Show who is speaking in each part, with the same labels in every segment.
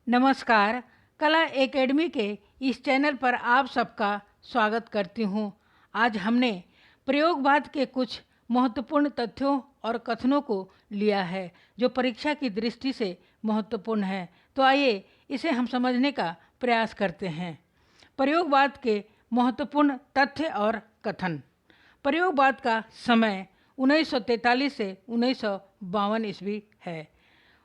Speaker 1: नमस्कार। कला एकेडमी के इस चैनल पर आप सबका स्वागत करती हूँ। आज हमने प्रयोगवाद के कुछ महत्वपूर्ण तथ्यों और कथनों को लिया है जो परीक्षा की दृष्टि से महत्वपूर्ण है। तो आइए इसे हम समझने का प्रयास करते हैं। प्रयोगवाद के महत्वपूर्ण तथ्य और कथन। प्रयोगवाद का समय 1943 से 1952 ईस्वी है।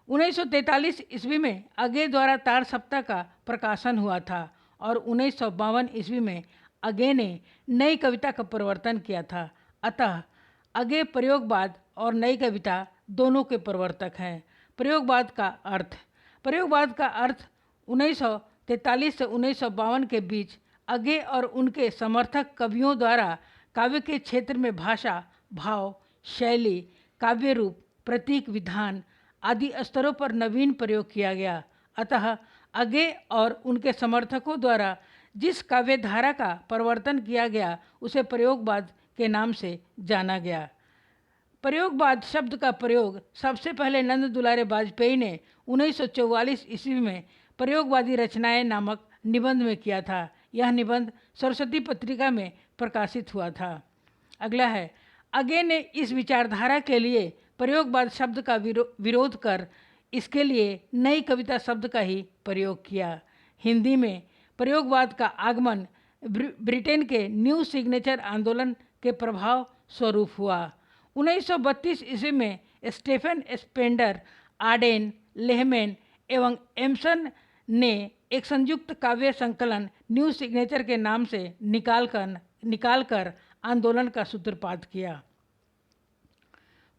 Speaker 1: 1943 ईस्वी में अगे द्वारा तार सप्ताह का प्रकाशन हुआ था और 1952 ईस्वी में अगे ने नई कविता का प्रवर्तन किया था। अतः अगे प्रयोगवाद और नई कविता दोनों के प्रवर्तक हैं। प्रयोगवाद का अर्थ 1943 से 1952 के बीच अगे और उनके समर्थक कवियों द्वारा काव्य के क्षेत्र में भाषा, भाव, शैली, काव्य रूप, प्रतीक, विधान आदि स्तरों पर नवीन प्रयोग किया गया। अतः अगे और उनके समर्थकों द्वारा जिस काव्य धारा का प्रवर्तन किया गया उसे प्रयोगवाद के नाम से जाना गया। प्रयोगवाद शब्द का प्रयोग सबसे पहले नंद दुलारे वाजपेयी ने 1944 ईस्वी में प्रयोगवादी रचनाएं नामक निबंध में किया था। यह निबंध सरस्वती पत्रिका में प्रकाशित हुआ था। अगला है, अगे ने इस विचारधारा के लिए प्रयोगवाद शब्द का विरोध कर इसके लिए नई कविता शब्द का ही प्रयोग किया। हिंदी में प्रयोगवाद का आगमन ब्रिटेन के न्यू सिग्नेचर आंदोलन के प्रभाव स्वरूप हुआ। 1932 ईस्वी में स्टेफन स्पेंडर, आर्डेन, लेहमैन एवं एम्सन ने एक संयुक्त काव्य संकलन न्यू सिग्नेचर के नाम से निकालकर आंदोलन का सूत्रपात किया।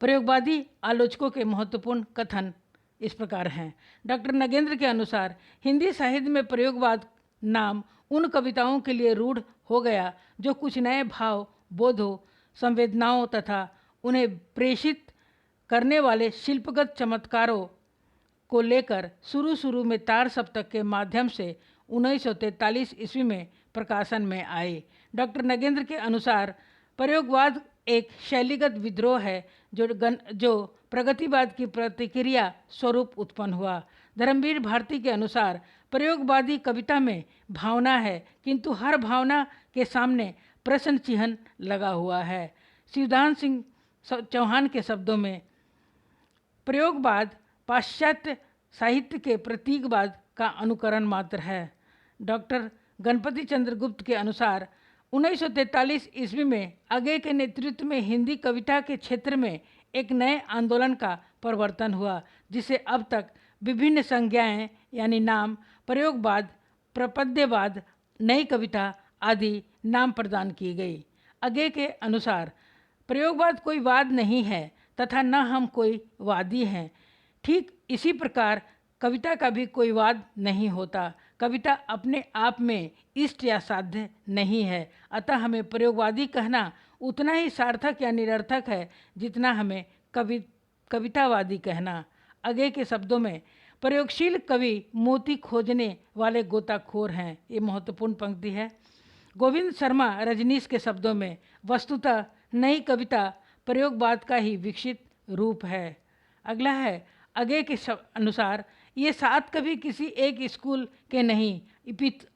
Speaker 1: प्रयोगवादी आलोचकों के महत्वपूर्ण कथन इस प्रकार हैं। डॉक्टर नगेंद्र के अनुसार हिंदी साहित्य में प्रयोगवाद नाम उन कविताओं के लिए रूढ़ हो गया जो कुछ नए भाव, बोधों, संवेदनाओं तथा उन्हें प्रेषित करने वाले शिल्पगत चमत्कारों को लेकर शुरू में तार सप्तक के माध्यम से 1943 ईस्वी में प्रकाशन में आए। डॉक्टर नगेंद्र के अनुसार प्रयोगवाद एक शैलीगत विद्रोह है जो प्रगतिवाद की प्रतिक्रिया स्वरूप उत्पन्न हुआ। धर्मवीर भारती के अनुसार प्रयोगवादी कविता में भावना है किंतु हर भावना के सामने प्रश्न चिन्ह लगा हुआ है। शिवदान सिंह चौहान के शब्दों में प्रयोगवाद पाश्चात्य साहित्य के प्रतीकवाद का अनुकरण मात्र है। डॉक्टर गणपति चंद्र गुप्त के अनुसार 1943 ईस्वी में अगे के नेतृत्व में हिंदी कविता के क्षेत्र में एक नए आंदोलन का प्रवर्तन हुआ जिसे अब तक विभिन्न संज्ञाएं यानी नाम, प्रयोगवाद, प्रपद्यवाद, नई कविता आदि नाम प्रदान की गई। अगे के अनुसार प्रयोगवाद कोई वाद नहीं है तथा न हम कोई वादी हैं। ठीक इसी प्रकार कविता का भी कोई वाद नहीं होता। कविता अपने आप में इष्ट या साध्य नहीं है। अतः हमें प्रयोगवादी कहना उतना ही सार्थक या निरर्थक है जितना हमें कवितावादी कहना। आगे के शब्दों में प्रयोगशील कवि मोती खोजने वाले गोताखोर हैं। ये महत्वपूर्ण पंक्ति है। गोविंद शर्मा रजनीश के शब्दों में वस्तुतः नई कविता प्रयोगवाद का ही विकसित रूप है। अगला है, आगे के अनुसार ये 7 कवि किसी एक स्कूल के नहीं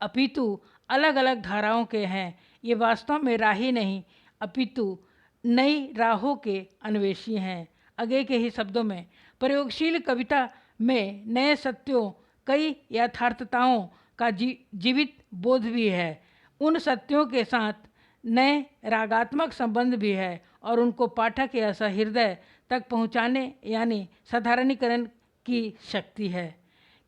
Speaker 1: अपितु अलग अलग धाराओं के हैं। ये वास्तव में राही नहीं अपितु नई राहों के अन्वेषी हैं। आगे के ही शब्दों में प्रयोगशील कविता में नए सत्यों, कई यथार्थताओं का जीवित बोध भी है। उन सत्यों के साथ नए रागात्मक संबंध भी है और उनको पाठक या सहृदय तक पहुँचाने यानी साधारणीकरण की शक्ति है।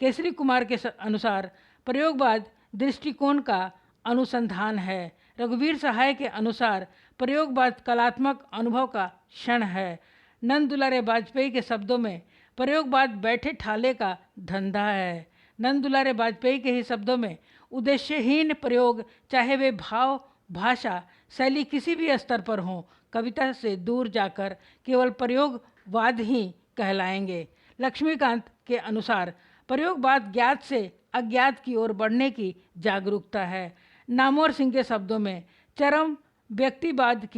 Speaker 1: केसरी कुमार के अनुसार प्रयोगवाद दृष्टिकोण का अनुसंधान है। रघुवीर सहाय के अनुसार प्रयोगवाद कलात्मक अनुभव का क्षण है। नंद दुलारे वाजपेयी के शब्दों में प्रयोगवाद बैठे ठाले का धंधा है। नंद दुलारे वाजपेयी के ही शब्दों में उद्देश्यहीन प्रयोग, चाहे वे भाव, भाषा, शैली किसी भी स्तर पर हों, कविता से दूर जाकर केवल प्रयोगवाद ही कहलाएंगे। लक्ष्मीकांत के अनुसार प्रयोगवाद ज्ञात से अज्ञात की ओर बढ़ने की जागरूकता है। नामवर सिंह के शब्दों में चरम व्यक्तिवाद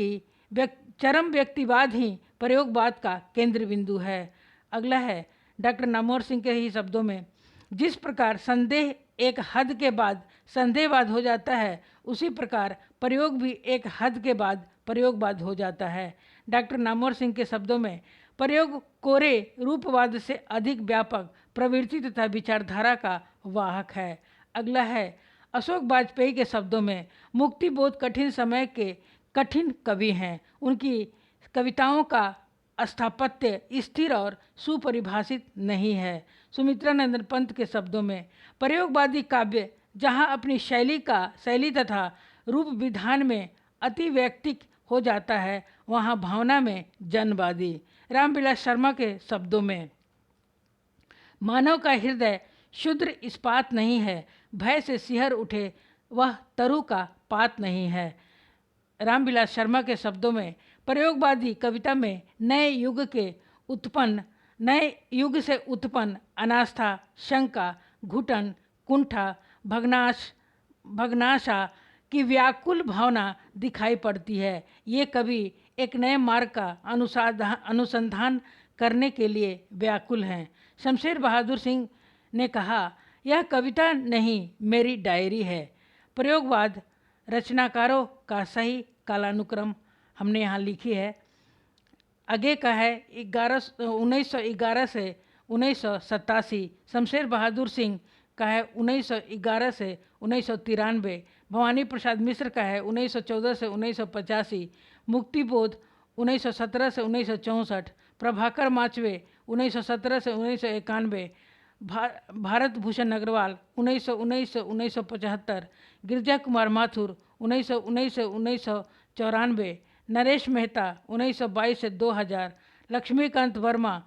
Speaker 1: ही प्रयोगवाद का केंद्र बिंदु है। अगला है, डॉक्टर नामवर सिंह के ही शब्दों में जिस प्रकार संदेह एक हद के बाद संदेहवाद हो जाता है, उसी प्रकार प्रयोग भी एक हद के बाद प्रयोगवाद हो जाता है। डॉक्टर नामवर सिंह के शब्दों में प्रयोग कोरे रूपवाद से अधिक व्यापक प्रवृत्ति तथा विचारधारा का वाहक है। अगला है अशोक वाजपेयी के शब्दों में मुक्तिबोध कठिन समय के कठिन कवि हैं। उनकी कविताओं का स्थापत्य स्थिर और सुपरिभाषित नहीं है। सुमित्रा नंदन पंत के शब्दों में प्रयोगवादी काव्य जहाँ अपनी शैली तथा रूप विधान में अतिव्यक्तिक हो जाता है, वहाँ भावना में जनवादी। रामविलास शर्मा के शब्दों में मानव का हृदय शुद्र इस्पात नहीं है, भय से सिहर उठे वह तरु का पात नहीं है। रामविलास शर्मा के शब्दों में प्रयोगवादी कविता में नए युग से उत्पन्न अनास्था, शंका, घुटन, कुंठा, भग्नाशा की व्याकुल भावना दिखाई पड़ती है। ये कवि एक नए मार्ग का अनुसंधान करने के लिए व्याकुल हैं। शमशेर बहादुर सिंह ने कहा, यह कविता नहीं मेरी डायरी है। प्रयोगवाद रचनाकारों का सही कालानुक्रम हमने यहाँ लिखी है। आगे का है 1911 से 1987। शमशेर बहादुर सिंह का है 1911 से 1993। भवानी प्रसाद मिश्र का है 1914 से 1985। मुक्तिबोध 1917 से 1964। प्रभाकर माचवे 1917 से 1991। भारत भूषण अग्रवाल 1919 से 1975। गिरिजा कुमार माथुर 1919 से 1994। नरेश मेहता 1922 से 2000। लक्ष्मीकांत वर्मा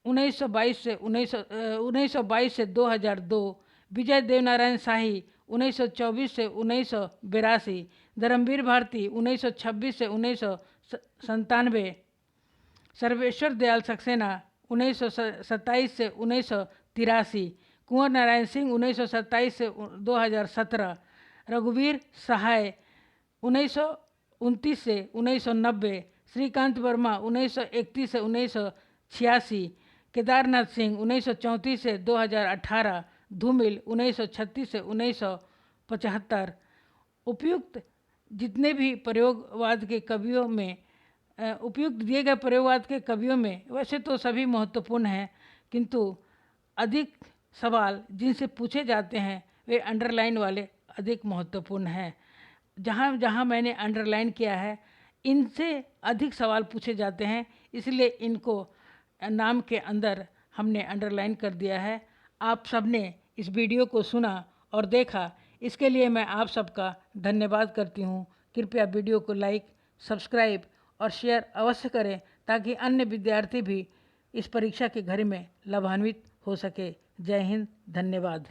Speaker 1: 1922 से 2002। विजय देवनारायण शाही 1924 से 1982। धर्मवीर भारती 1926 से 1997। सर्वेश्वर दयाल सक्सेना 1927 से 1983। कुंवर नारायण सिंह 1927 से 2017। रघुवीर सहाय 1929 से 1990। श्रीकांत वर्मा 1931 से 1986। केदारनाथ सिंह 1934 से 2018। धूमिल 1936 से 1975। उपयुक्त जितने भी प्रयोगवाद के कवियों में उपयुक्त दिए गए प्रयोगवाद के कवियों में वैसे तो सभी महत्वपूर्ण हैं, किंतु अधिक सवाल जिनसे पूछे जाते हैं वे अंडरलाइन वाले अधिक महत्वपूर्ण हैं। जहाँ जहाँ मैंने अंडरलाइन किया है इनसे अधिक सवाल पूछे जाते हैं, इसलिए इनको नाम के अंदर हमने अंडरलाइन कर दिया है। आप सबने इस वीडियो को सुना और देखा, इसके लिए मैं आप सबका धन्यवाद करती हूँ। कृपया वीडियो को लाइक, सब्सक्राइब और शेयर अवश्य करें ताकि अन्य विद्यार्थी भी इस परीक्षा के घड़ी में लाभान्वित हो सके। जय हिंद, धन्यवाद।